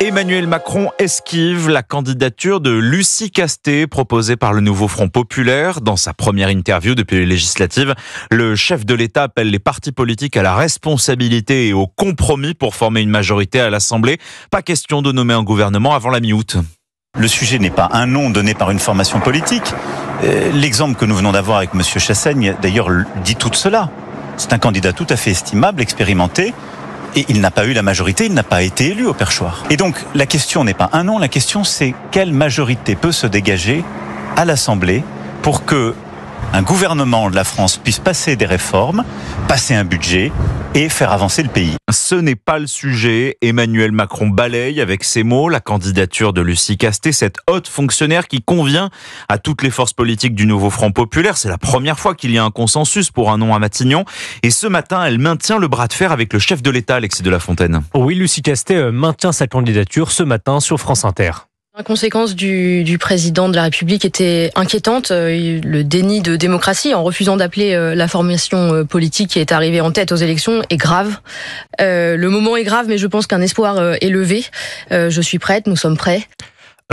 Emmanuel Macron esquive la candidature de Lucie Castet proposée par le nouveau Front populaire. Dans sa première interview depuis les législatives, le chef de l'État appelle les partis politiques à la responsabilité et au compromis pour former une majorité à l'Assemblée. Pas question de nommer un gouvernement avant la mi-août. Le sujet n'est pas un nom donné par une formation politique. L'exemple que nous venons d'avoir avec M. Chassaigne, d'ailleurs, dit tout cela. C'est un candidat tout à fait estimable, expérimenté. Et il n'a pas eu la majorité, il n'a pas été élu au perchoir. Et donc, la question n'est pas un nom, la question c'est quelle majorité peut se dégager à l'Assemblée pour que un gouvernement de la France puisse passer des réformes, passer un budget et faire avancer le pays. Ce n'est pas le sujet. Emmanuel Macron balaye avec ses mots la candidature de Lucie Castet, cette haute fonctionnaire qui convient à toutes les forces politiques du nouveau Front populaire. C'est la première fois qu'il y a un consensus pour un nom à Matignon. Et ce matin, elle maintient le bras de fer avec le chef de l'État, Alexis de la Fontaine. Oui, Lucie Castet maintient sa candidature ce matin sur France Inter. La conséquence du président de la République était inquiétante. Le déni de démocratie en refusant d'appeler la formation politique qui est arrivée en tête aux élections est grave. Le moment est grave, mais je pense qu'un espoir est levé. Je suis prête, nous sommes prêts.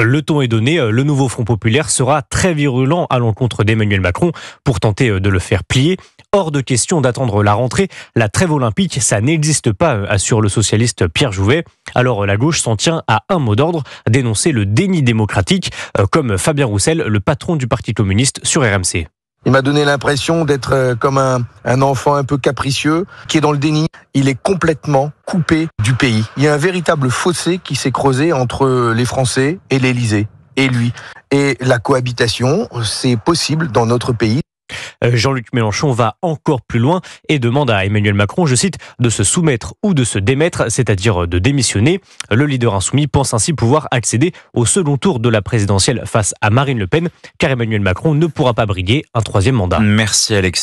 Le ton est donné, le nouveau Front populaire sera très virulent à l'encontre d'Emmanuel Macron pour tenter de le faire plier. Hors de question d'attendre la rentrée, la trêve olympique, ça n'existe pas, assure le socialiste Pierre Jouvet. Alors la gauche s'en tient à un mot d'ordre, dénoncer le déni démocratique, comme Fabien Roussel, le patron du Parti communiste sur RMC. Il m'a donné l'impression d'être comme un enfant un peu capricieux qui est dans le déni. Il est complètement coupé du pays. Il y a un véritable fossé qui s'est creusé entre les Français et l'Élysée et lui. Et la cohabitation, c'est possible dans notre pays. Jean-Luc Mélenchon va encore plus loin et demande à Emmanuel Macron, je cite, de se soumettre ou de se démettre, c'est-à-dire de démissionner. Le leader insoumis pense ainsi pouvoir accéder au second tour de la présidentielle face à Marine Le Pen, car Emmanuel Macron ne pourra pas briguer un troisième mandat. Merci Alexis.